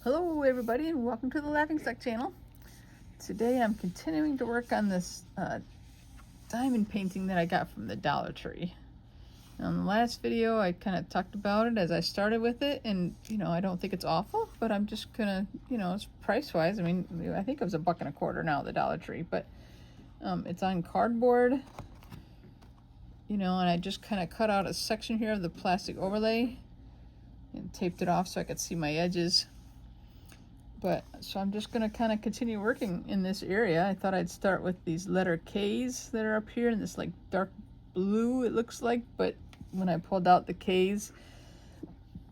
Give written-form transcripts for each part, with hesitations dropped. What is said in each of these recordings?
Hello everybody and welcome to the Laughing Stock channel. Today I'm continuing to work on this diamond painting that I got from the Dollar Tree. Now, in the last video I kind of talked about it as I started with it, and I don't think it's awful, but I'm just gonna, it's price wise. I mean, I think it was $1.25 now at the Dollar Tree, but it's on cardboard, and I just kind of cut out a section here of the plastic overlay and taped it off so I could see my edges. So I'm just gonna kind of continue working in this area. I thought I'd start with these letter K's that are up here in this like dark blue, it looks like, but when I pulled out the K's,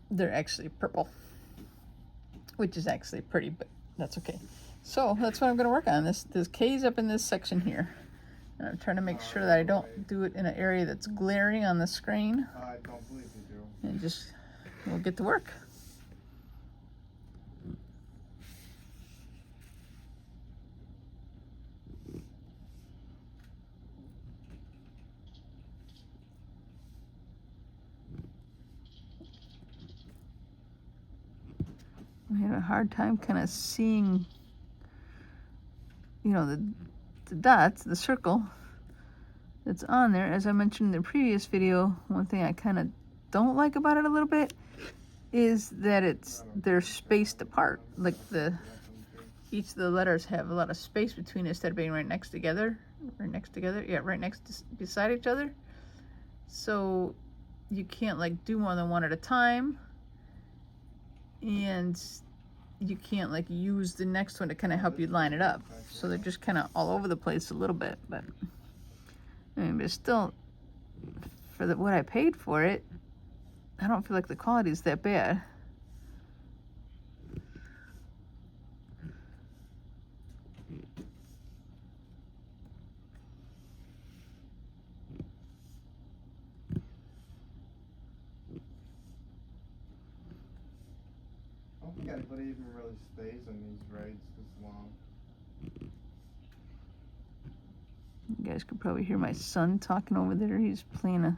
they're actually purple, which is actually pretty, but that's okay. So that's what I'm gonna work on. This K's up in this section here. And I'm trying to make sure that I don't do it in an area that's glaring on the screen. I don't believe you do. And we'll get to work. I had a hard time kind of seeing, the dots, the circle that's on there. As I mentioned in the previous video, one thing I kind of don't like about it a little bit is that they're spaced apart. Like each of the letters have a lot of space between instead of being right next together. Yeah, right beside each other. So you can't like do more than one at a time. And you can't like use the next one to kind of help you line it up. So they're just kind of all over the place a little bit, but I mean, but still, for what I paid for it, I don't feel like the quality is that bad. I don't think anybody even really stays in these raids this long. You guys could probably hear my son talking over there. He's playing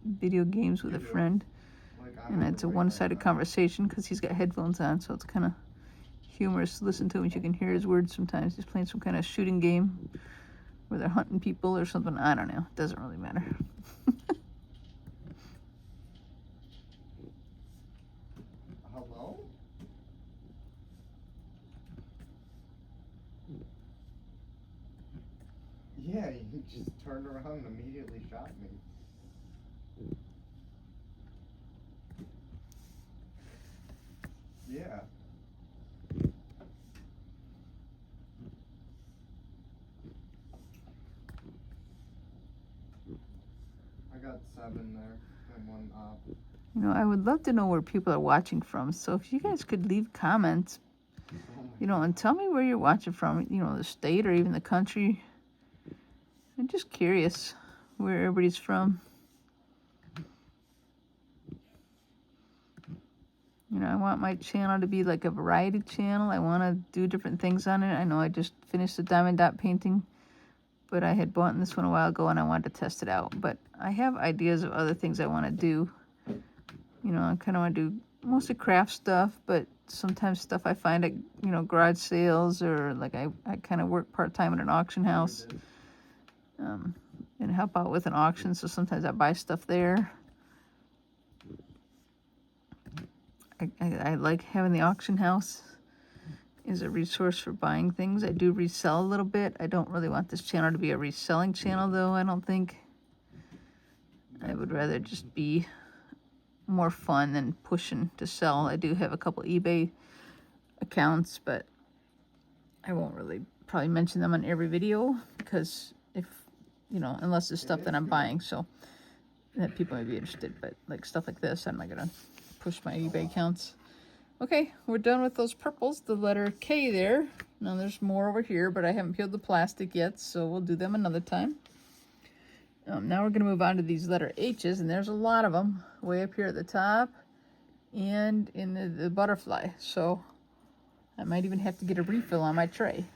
video games with a friend. And it's a one-sided conversation because he's got headphones on, so it's kind of humorous to listen to him. You can hear his words sometimes. He's playing some kind of shooting game where they're hunting people or something. I don't know. It doesn't really matter. Hello? Yeah, he just turned around and immediately shot me. Yeah. I got 7 there and 1 up. I would love to know where people are watching from. So if you guys could leave comments, and tell me where you're watching from, the state or even the country. I'm just curious where everybody's from. I want my channel to be like a variety channel. I want to do different things on it. I know I just finished the diamond dot painting, but I had bought this one a while ago and I wanted to test it out. But I have ideas of other things I want to do. I kind of want to do mostly craft stuff, but sometimes stuff I find at, garage sales, or like I kind of work part-time at an auction house and help out with an auction. So sometimes I buy stuff there. I like having the auction house as a resource for buying things. I do resell a little bit. I don't really want this channel to be a reselling channel, though. I don't think. I would rather just be more fun than pushing to sell. I do have a couple eBay accounts, but I won't really probably mention them on every video because unless it's stuff that I'm buying, so that people may be interested. But like stuff like this, I'm not gonna push my eBay accounts. Okay, we're done with those purples, the letter K there. Now there's more over here, but I haven't peeled the plastic yet, so we'll do them another time. Now we're going to move on to these letter H's, and there's a lot of them way up here at the top and in the butterfly. So I might even have to get a refill on my tray.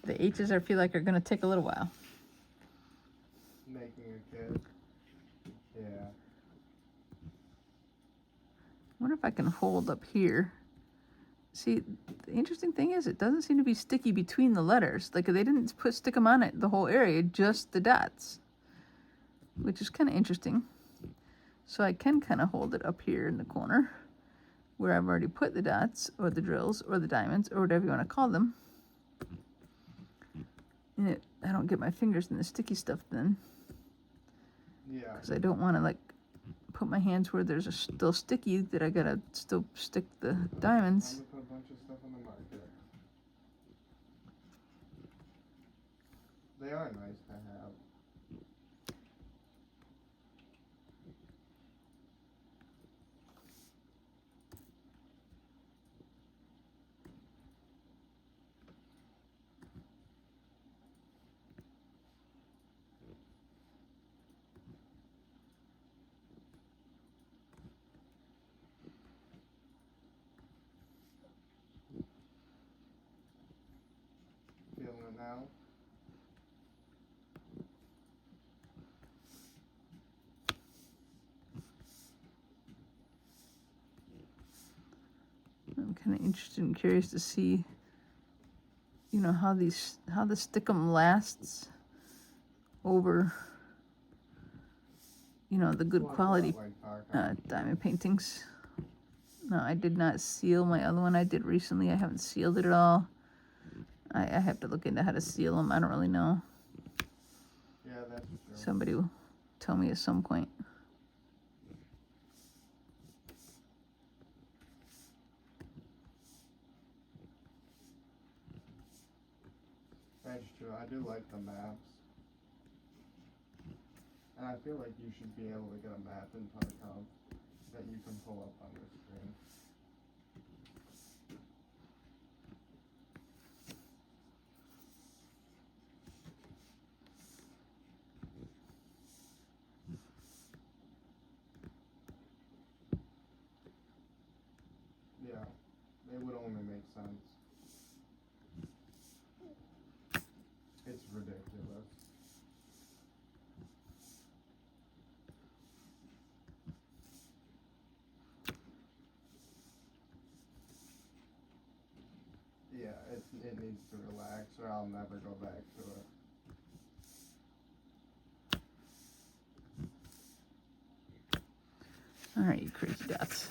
The H's I feel like are going to take a little while. Making a kid. Yeah. I wonder if I can hold up here See, the interesting thing is it doesn't seem to be sticky between the letters. Like they didn't stick them on it the whole area, just the dots, which is kind of interesting. So I can kind of hold it up here in the corner where I've already put the dots or the drills or the diamonds or whatever you want to call them. And I don't get my fingers in the sticky stuff then. Yeah. Because I don't want to like put my hands where there's still sticky that I gotta still stick the diamonds. I'm gonna put a bunch of stuff on the market. They are nice to have. Feeling it now? I'm kind of interested and curious to see, you know, how the stickum lasts over, you know, the good quality diamond paintings. No, I did not seal my other one I did recently. I haven't sealed it at all. I have to look into how to seal them. I don't really know. Yeah, that's true. Somebody will tell me at some point. That's true. I do like the maps. And I feel like you should be able to get a map in Tarkov that you can pull up on the screen. Yeah, it would only make sense. It's ridiculous. Yeah, it needs to relax or I'll never go back to it. All right, you crazy dots.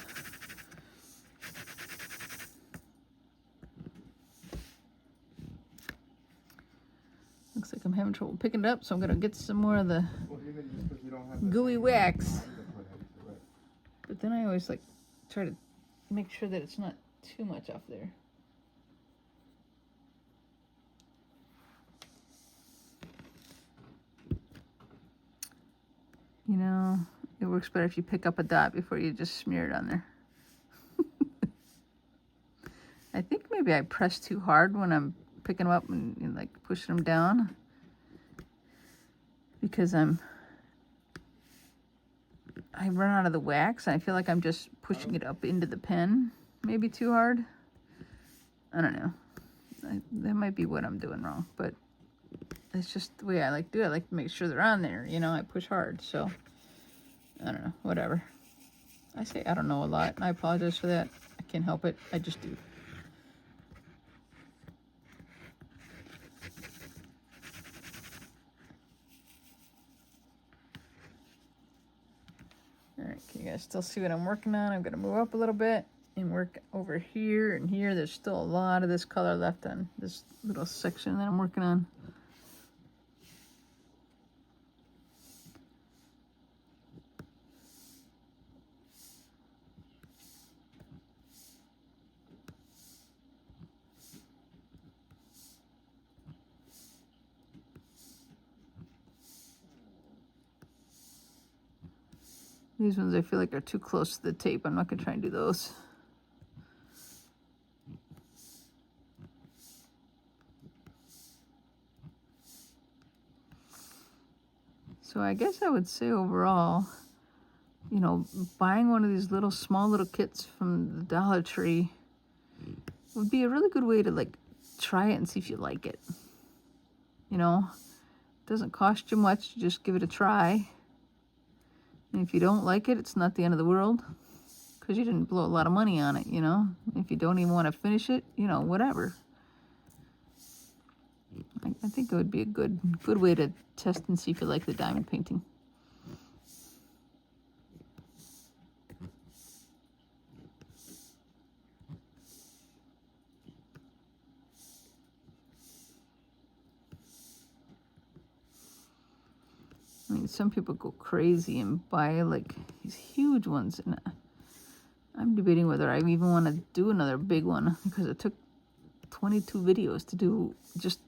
Looks like I'm having trouble picking it up, so I'm gonna get some more of the Well, even just because you don't have the gooey same wax. time to put into it. But then I always like try to make sure that it's not too much off there. You know, it works better if you pick up a dot before you just smear it on there. I think maybe I press too hard when I'm picking them up and like pushing them down. Because I run out of the wax. I feel like I'm just pushing it up into the pen, maybe too hard. I don't know. That might be what I'm doing wrong, but it's just the way I like to do it. I like to make sure they're on there. You know, I push hard, so I don't know. Whatever. I say I don't know a lot, and I apologize for that. I can't help it. I just do. All right, can you guys still see what I'm working on? I'm going to move up a little bit and work over here and here. There's still a lot of this color left on this little section that I'm working on. These ones I feel like are too close to the tape. I'm not going to try and do those. So I guess I would say overall, you know, buying one of these small little kits from the Dollar Tree would be a really good way to like try it and see if you like it. You know, it doesn't cost you much to just give it a try. And if you don't like it, it's not the end of the world, because because you didn't blow a lot of money on it, you know. If you don't even want to finish it, you know, whatever. I think it would be a good way to test and see if you like the diamond painting. I mean, some people go crazy and buy like these huge ones, and I'm debating whether I even want to do another big one because it took 22 videos to do just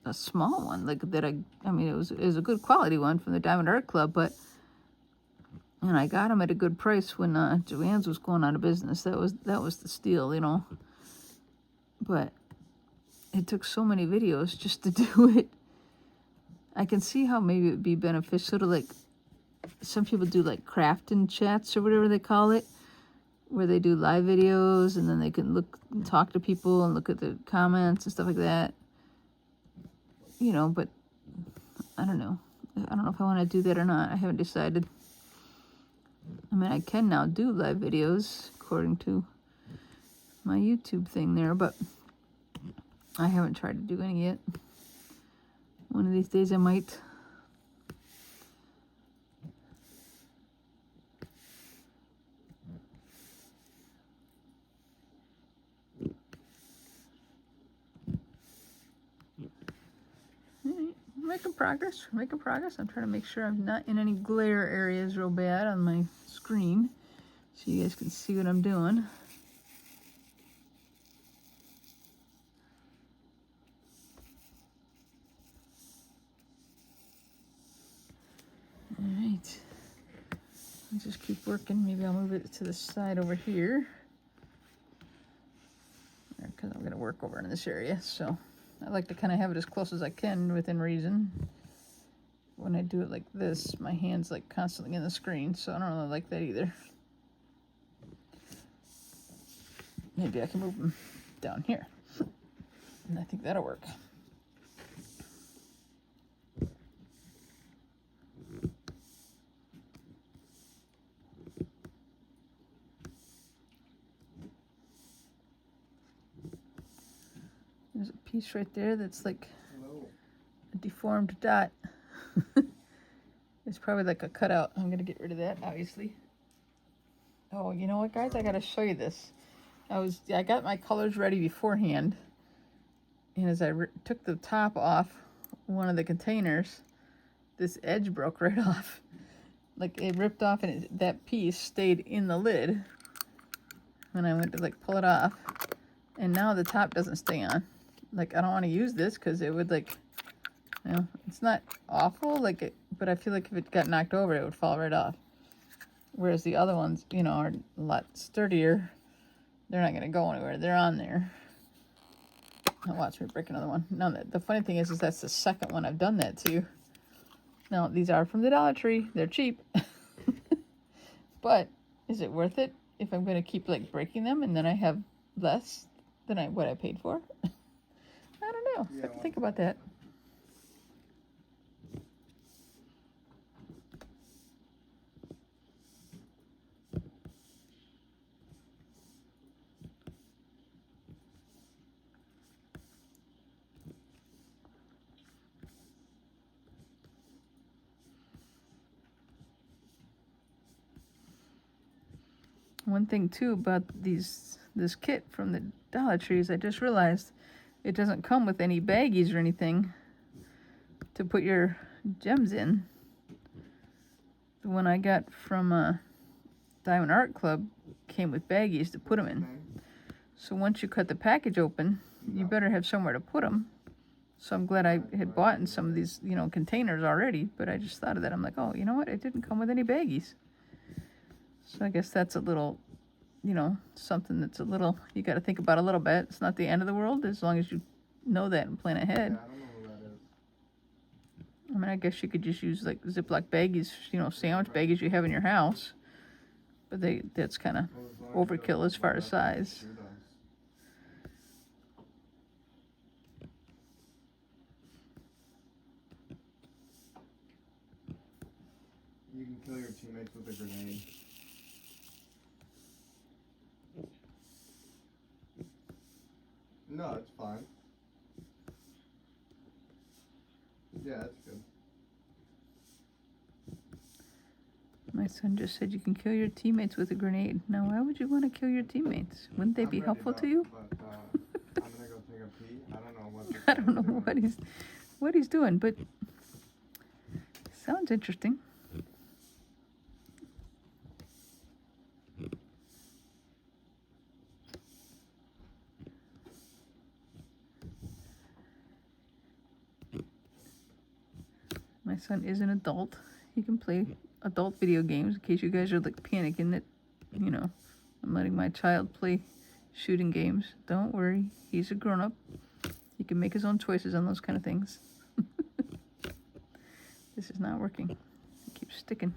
a small one like that. I mean, it was a good quality one from the Diamond Art Club, but and I got them at a good price when Joann's was going out of business. That was the steal, you know. But it took so many videos just to do it. I can see how maybe it would be beneficial to, like, some people do like crafting chats or whatever they call it, where they do live videos and then they can look and talk to people and look at the comments and stuff like that. You know, but I don't know. I don't know if I want to do that or not. I haven't decided. I mean, I can now do live videos according to my YouTube thing there, but I haven't tried to do any yet. One of these days I might. Making progress, making progress. I'm trying to make sure I'm not in any glare areas real bad on my screen so you guys can see what I'm doing. All right. I'll just keep working. Maybe I'll move it to the side over here because I'm going to work over in this area. So I like to kind of have it as close as I can within reason. When I do it like this, my hand's like constantly in the screen, so I don't really like that either. Maybe I can move them down here, and I think that'll work. There's a piece right there that's like a deformed dot. It's probably like a cutout. I'm gonna get rid of that, obviously. Oh, you know what, guys? I gotta show you this. I got my colors ready beforehand, and as I took the top off one of the containers, this edge broke right off. Like it ripped off, and that piece stayed in the lid when I went to like pull it off, and now the top doesn't stay on. Like, I don't want to use this because it would, like, you know, it's not awful, like it, but I feel like if it got knocked over, it would fall right off. Whereas the other ones, you know, are a lot sturdier. They're not going to go anywhere. They're on there. Now watch me break another one. Now, the funny thing is that's the second one I've done that to. Now, these are from the Dollar Tree. They're cheap. But is it worth it if I'm going to keep, like, breaking them and then I have less than what I paid for? I don't know. I have to think about that. One thing too about this kit from the Dollar Tree is I just realized it doesn't come with any baggies or anything to put your gems in. The one I got from Diamond Art Club came with baggies to put them in. So once you cut the package open, you better have somewhere to put them. So I'm glad I had bought in some of these, you know, containers already, but I just thought of that. I'm like, oh, you know what? It didn't come with any baggies. So I guess that's a little, you know, something that's a little, you got to think about a little bit. It's not the end of the world as long as you know that and plan ahead. Yeah, I don't know who that is. I mean, I guess you could just use like Ziploc baggies, you know, sandwich baggies you have in your house. But that's kind of overkill as far as size. You can kill your teammates with a grenade. No, it's fine. Yeah, that's good. My son just said you can kill your teammates with a grenade. Now, why would you want to kill your teammates? Wouldn't they I'm be ready helpful to, to you? But I'm gonna go take a pee. I don't know what this I don't guy's know doing. what he's doing, but sounds interesting. My son is an adult. He can play adult video games in case you guys are like panicking that, you know, I'm letting my child play shooting games. Don't worry, he's a grown up. He can make his own choices on those kind of things. This is not working. It keeps sticking.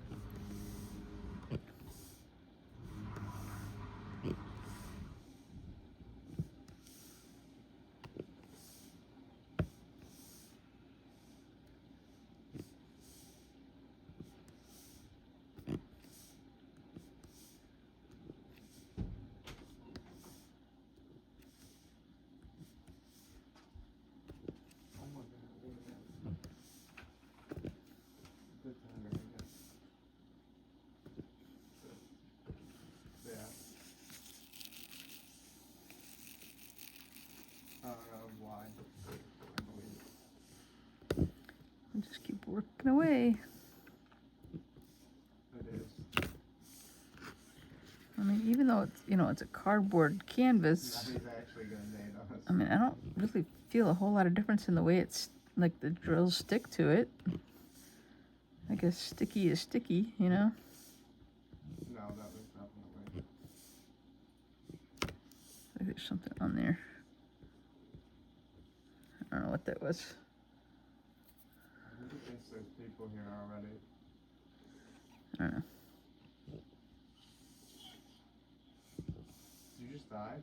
Oh my god. Good timing, I guess. Yeah. Why? I believe. I'll just keep working away. It is. I mean, even though it's, you know, it's a cardboard Now canvas, he's actually gonna nade us. I mean, I don't really feel a whole lot of difference in the way it's, like, the drills stick to it. I guess sticky is sticky, you know? No, that was definitely. Like there's something on there. I don't know what that was. I think it thinks there's people here already. I don't know. Did you just die?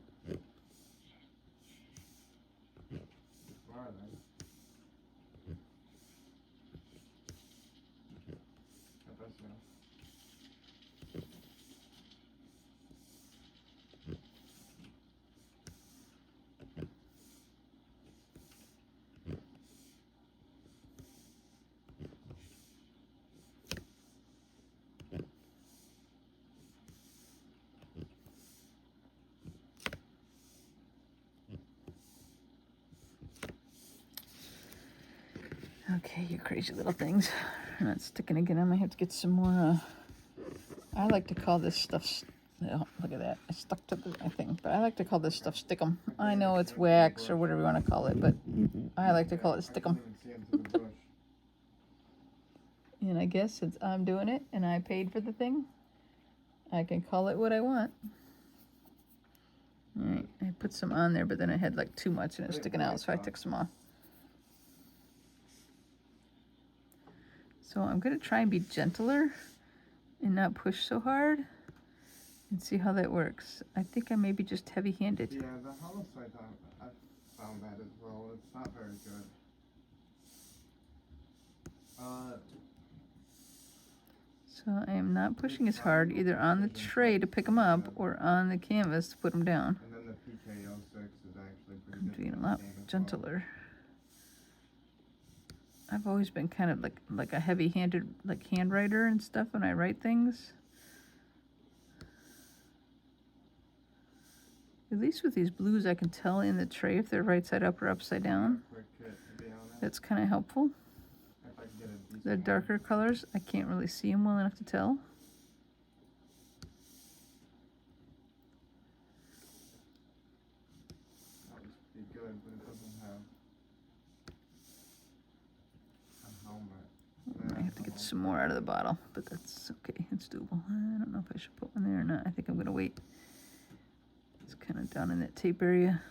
Where are they? I bet so. Okay, you crazy little things. They're not sticking again. I might have to get some more, I like to call this stuff, oh, look at that. I stuck to the thing, but I like to call this stuff stickum. I know it's wax or whatever you want to call it, but I like to call it stickum. I didn't even see into the bush. And I guess since I'm doing it and I paid for the thing, I can call it what I want. Alright, I put some on there, but then I had like too much and it's sticking out, so I took some off. So I'm going to try and be gentler and not push so hard and see how that works. I think I may be just heavy-handed. Yeah, the hollow side, I've found that as well. It's not very good. So I am not pushing as hard either on the tray to pick them up or on the canvas to put them down. And then the PK06 is actually pretty I'm good. doing for a lot the game as well. gentler. I've always been kind of like a heavy-handed like handwriter and stuff when I write things. At least with these blues I can tell in the tray if they're right side up or upside down. Quick hit, to be honest. That's kind of helpful. If I can get a decent The one. darker colors, I can't really see them well enough to tell. That would be good, but it doesn't have a helmet. I have to get some more out of the bottle, but that's okay. It's doable. I don't know if I should put one there or not. I think I'm going to wait. It's kind of down in that tape area.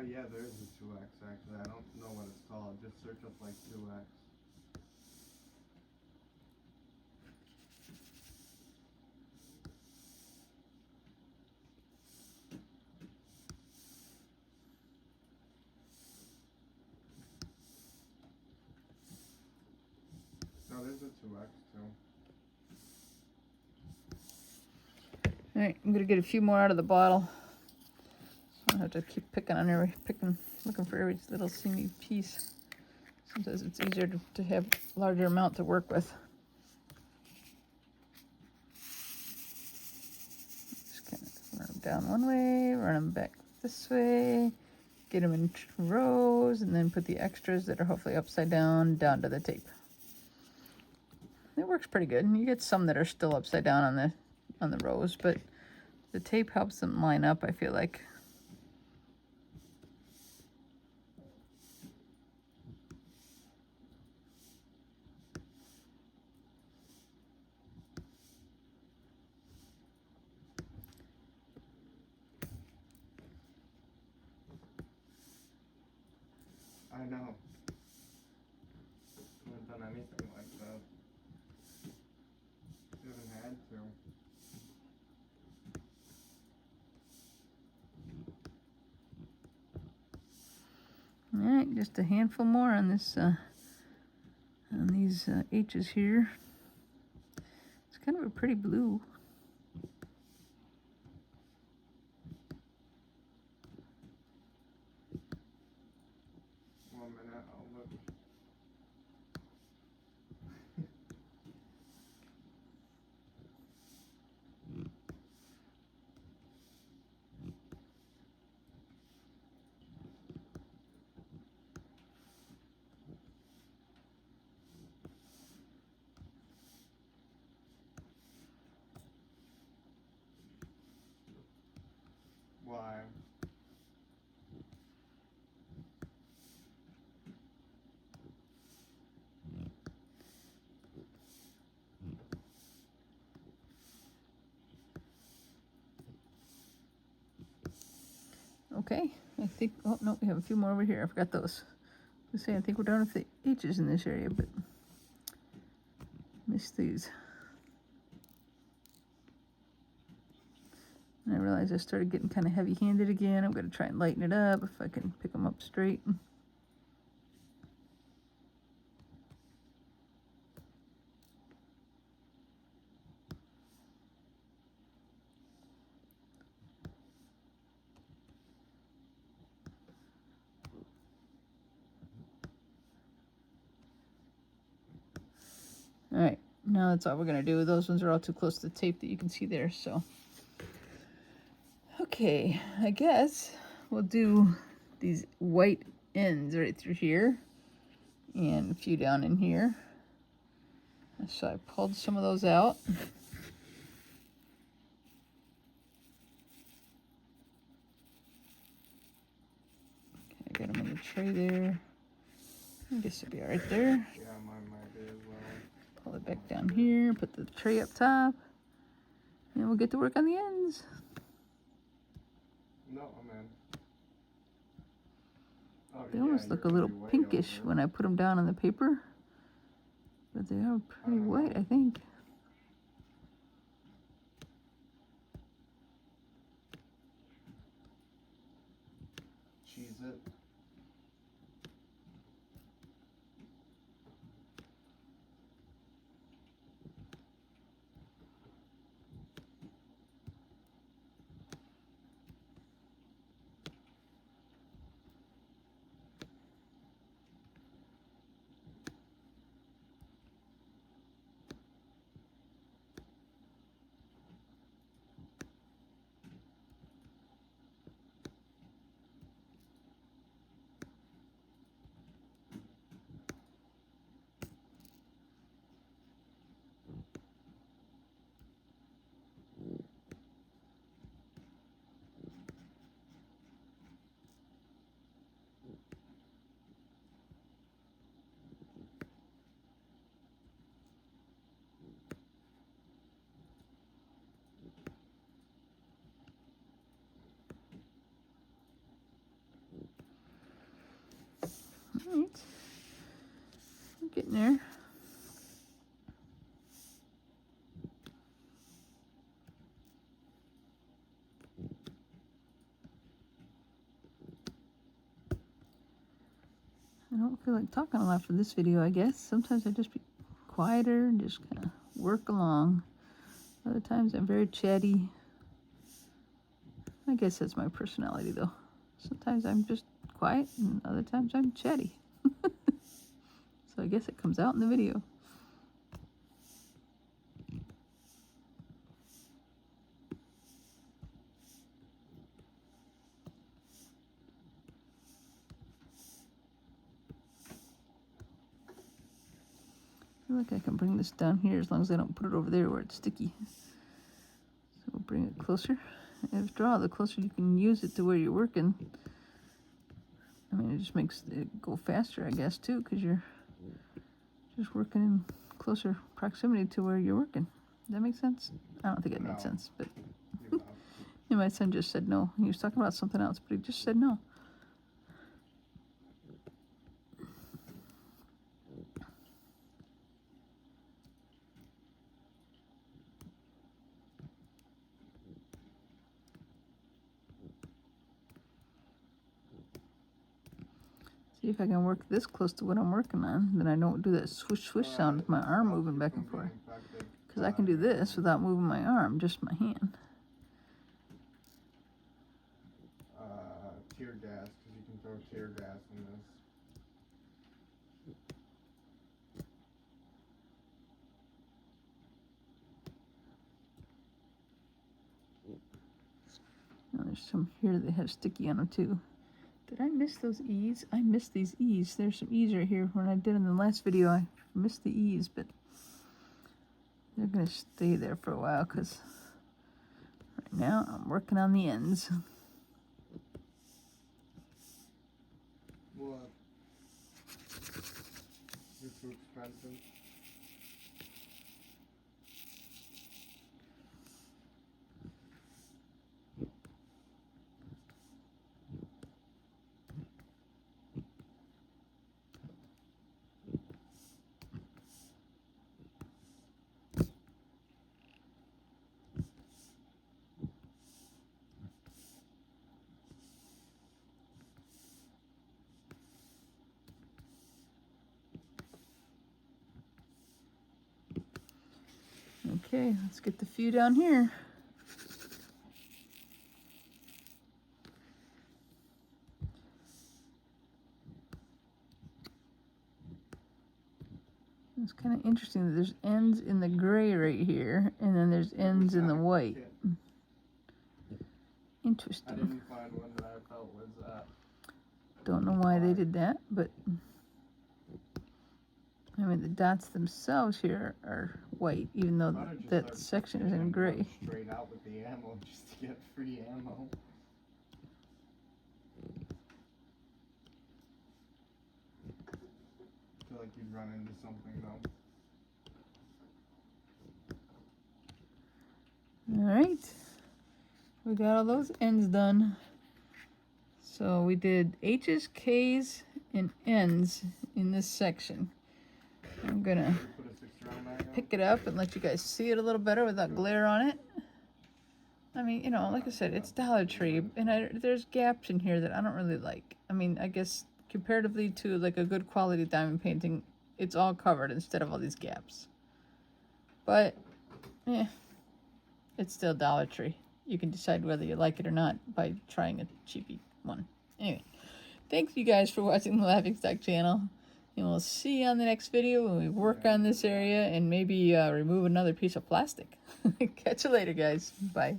Yeah, there is a 2X actually. I don't know what it's called. Just search up like 2X. No, there's a 2X too. Alright, I'm gonna get a few more out of the bottle. I don't have to keep looking for every little teeny piece. Sometimes it's easier to have a larger amount to work with. Just kind of run them down one way, run them back this way, get them in rows, and then put the extras that are hopefully upside down to the tape. It works pretty good. You get some that are still upside down on the rows, but the tape helps them line up, I feel like. I know. I haven't done anything like that. You haven't had to. Alright, just a handful more on this, on these H's here. It's kind of a pretty blue. 1 minute, I'll look. Why? Okay, I think, oh no, we have a few more over here. I forgot those. I think we're done with the H's in this area, but missed these. And I realized I started getting kind of heavy-handed again. I'm going to try and lighten it up if I can pick them up straight. All right, now that's all we're going to do. Those ones are all too close to the tape that you can see there, so. Okay, I guess we'll do these white ends right through here and a few down in here. So I pulled some of those out. Okay, I got them in the tray there. I guess it'll be all right there. Yeah, mine might be as well. Pull it back down here, put the tray up top, and we'll get to work on the ends. No, I'm in. Oh, They yeah, almost look a you're little pretty white pinkish over when I put them down on the paper, but they are pretty white, I think. Cheese it. All right, I'm getting there. I don't feel like talking a lot for this video, I guess. Sometimes I just be quieter and just kind of work along. Other times I'm very chatty. I guess that's my personality, though. Sometimes I'm just quiet, and other times I'm chatty. So I guess it comes out in the video. Look, I can bring this down here as long as I don't put it over there where it's sticky. So we'll bring it closer. After all, the closer you can use it to where you're working, I mean, it just makes it go faster, I guess, too, because you're just working in closer proximity to where you're working. Does that make sense? I don't think it makes No. sense, but You yeah, my son just said no. He was talking about something else, but he just said no. See if I can work this close to what I'm working on, then I don't do that swoosh swoosh sound with my arm moving back and forth. Because I can do this without moving my arm, just my hand. Tear gas, because you can throw tear gas in this. Now there's some here that have sticky on them too. Did I miss those E's? I missed these E's. There's some E's right here. When I did in the last video, I missed the E's, but they're going to stay there for a while because right now I'm working on the ends. What? Is it too expensive? Okay, let's get the few down here. It's kind of interesting that there's ends in the gray right here, and then there's ends in the white. I Interesting. didn't find one that I felt was Don't know why they did that, but I mean the dots themselves here are white, even though I'd have just that started section is picking in them gray. straight out with the ammo just to get free ammo. I feel like you'd run into something though. All right, we got all those ends done. So we did H's, K's, and N's in this section. I'm gonna Put a 6-round mag on. pick it up and let you guys see it a little better without glare on it. I mean, you know, like I said, it's Dollar Tree, and there's gaps in here that I don't really like. I mean, I guess comparatively to like a good quality diamond painting, it's all covered instead of all these gaps. But, it's still Dollar Tree. You can decide whether you like it or not by trying a cheapy one. Anyway, thanks you guys for watching the Laughingstock channel. And we'll see you on the next video when we work on this area and maybe remove another piece of plastic. Catch you later, guys. Bye.